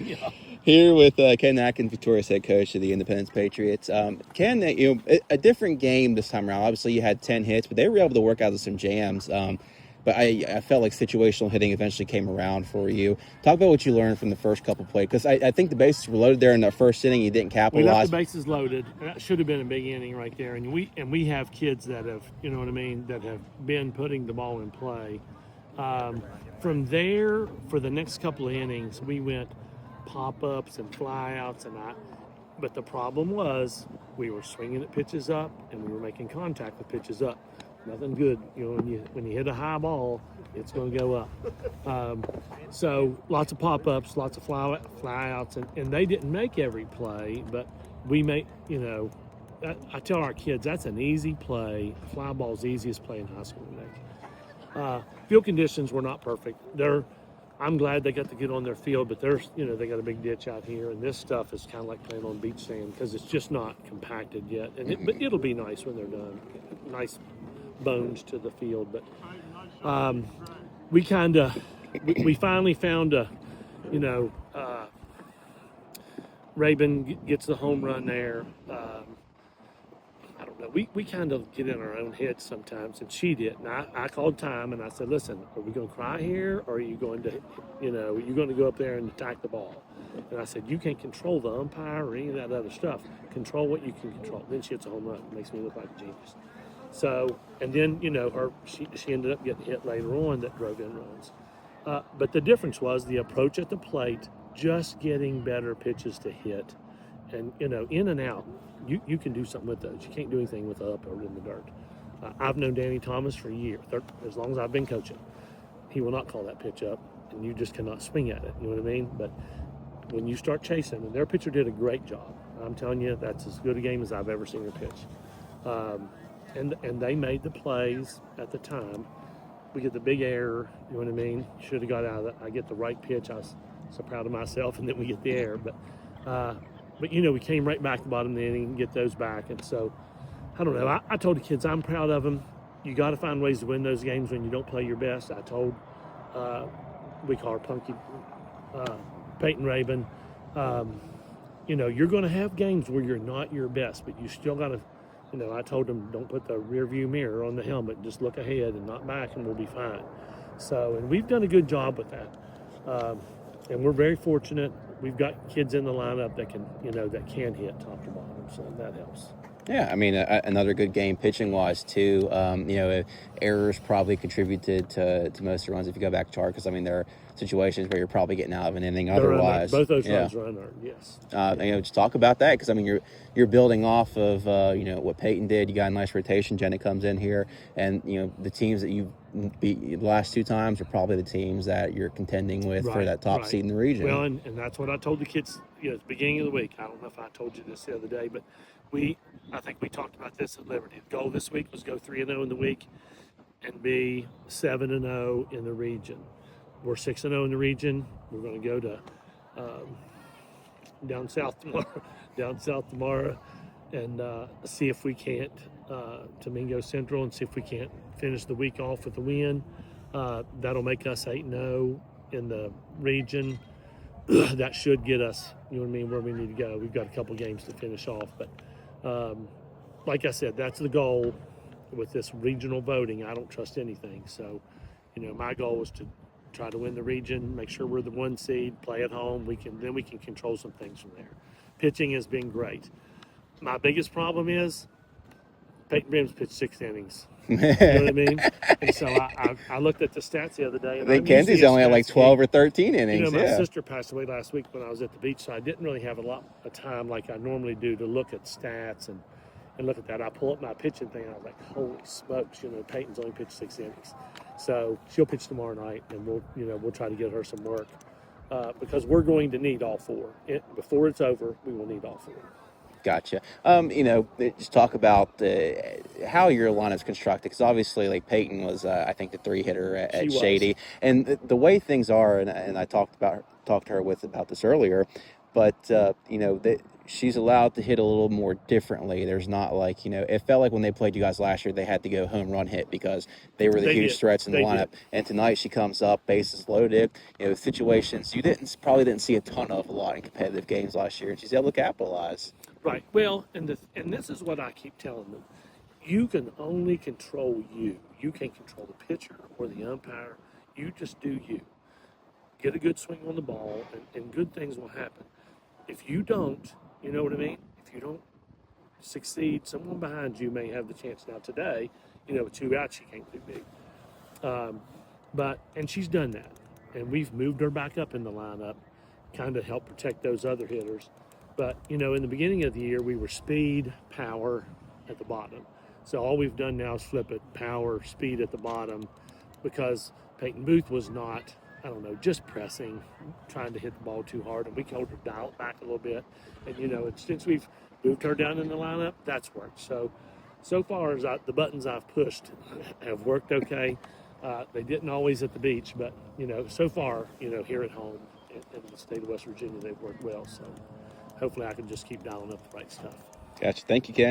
Yeah. Here with Ken Adkins, Victoria's head coach of the Independence Patriots. Ken, a different game this time around. Obviously, you had 10 hits, but they were able to work out of some jams. But I felt like situational hitting eventually came around for you. Talk about what you learned from the first couple plays, because I think the bases were loaded there in the first inning. You didn't We left the capitalize. bases loaded. That should have been a big inning right there. And we have kids that have, you know what I mean, that have been putting the ball in play. From there, for the next couple of innings, we went pop-ups and fly-outs, but the problem was we were swinging at pitches up and we were making contact with pitches up. Nothing good, you know. When you hit a high ball, it's going to go up. So lots of pop-ups, lots of fly-outs, and they didn't make every play, but we made, you know. I tell our kids that's an easy play. Fly ball's the easiest play in high school to make. Field conditions were not perfect. I'm glad they got to get on their field, but they got a big ditch out here, and this stuff is kind of like playing on beach sand because it's just not compacted yet. But it'll be nice when they're done. Nice bones to the field, but we finally found Rabin gets the home run there. I don't know. We kind of get in our own heads sometimes, and she did. And I called time, and I said, listen, are we going to cry here, or are you going to, go up there and attack the ball? And I said, you can't control the umpire or any of that other stuff. Control what you can control. Then she hits a home run. It makes me look like a genius. So, and then, she ended up getting hit later on that drove in runs. But the difference was the approach at the plate, just getting better pitches to hit. And, in and out, you can do something with those. You can't do anything with up or in the dirt. I've known Danny Thomas for years, as long as I've been coaching. He will not call that pitch up, and you just cannot swing at it. You know what I mean? But when you start chasing, and their pitcher did a great job. I'm telling you, that's as good a game as I've ever seen her pitch. And they made the plays at the time. We get the big error, you know what I mean? Should have got out of it. I get the right pitch. I was so proud of myself, and then we get the error. But we came right back to the bottom of the inning and get those back. And so, I don't know. I told the kids I'm proud of them. You got to find ways to win those games when you don't play your best. I told, we call her Punky, Peyton Rabin, you're going to have games where you're not your best, but you still got to, I told them don't put the rear view mirror on the helmet. Just look ahead and not back, and we'll be fine. So, and we've done a good job with that. And we're very fortunate. We've got kids in the lineup that can hit top to bottom, so that helps. Yeah, I mean, another good game pitching-wise, too. Errors probably contributed to most of the runs if you go back to chart, because, I mean, there are situations where you're probably getting out of an inning otherwise. Both those runs are unearned, yes. Just talk about that, because, I mean, you're building off of, what Peyton did. You got a nice rotation. Jenna comes in here, and, the teams that you've beat the last two times are probably the teams that you're contending with for that top seed in the region. Well, and that's what I told the kids at the beginning of the week. I don't know if I told you this the other day, but I think we talked about this at Liberty. The goal this week was go 3-0 in the week and be 7-0 in the region. We're 6-0 in the region. We're going to go to down south tomorrow, and see if we can't to Mingo Central, and see if we can't finish the week off with a win. That'll make us 8-0 in the region. That should get us, where we need to go. We've got a couple games to finish off, but like I said, that's the goal with this regional voting. I don't trust anything, so my goal is to try to win the region, make sure we're the 1 seed, play at home. We can control some things from there. Pitching has been great. My biggest problem is Peyton Brim's pitched 6 innings. You know what I mean? And so I looked at the stats the other day. And I think Kenzie's only had like 12 or 13 innings. My sister passed away last week when I was at the beach, so I didn't really have a lot of time like I normally do to look at stats and look at that. I pull up my pitching thing, and I was like, holy smokes, Peyton's only pitched 6 innings. So she'll pitch tomorrow night, and we'll try to get her some work because we're going to need all 4. Before it's over, we will need all 4. Gotcha. Just talk about how your lineup's constructed, because obviously, like, Peyton was, I think, the 3-hitter at Shady, and the way things are, and I talked to her about this earlier, but she's allowed to hit a little more differently. There's not like, it felt like when they played you guys last year, they had to go home run hit because they were the They huge did. threats in the They lineup. did. And tonight she comes up, bases loaded, situations you probably didn't see a ton of a lot in competitive games last year, and she's able to capitalize. Right. Well, and this is what I keep telling them. You can only control you. You can't control the pitcher or the umpire. You just do you. Get a good swing on the ball, and good things will happen. If you don't, you know what I mean? If you don't succeed, someone behind you may have the chance. Now today, with 2 outs, she came too big. And she's done that, and we've moved her back up in the lineup, kind of help protect those other hitters. But in the beginning of the year, we were speed, power at the bottom. So all we've done now is flip it, power, speed at the bottom, because Peyton Booth was not, I don't know, just pressing, trying to hit the ball too hard, and we told her dial it back a little bit. And since we've moved her down in the lineup, that's worked. So far as the buttons I've pushed have worked okay. They didn't always at the beach, but so far, here at home in the state of West Virginia, they've worked well. So hopefully, I can just keep dialing up the right stuff. Gotcha. Thank you, Ken.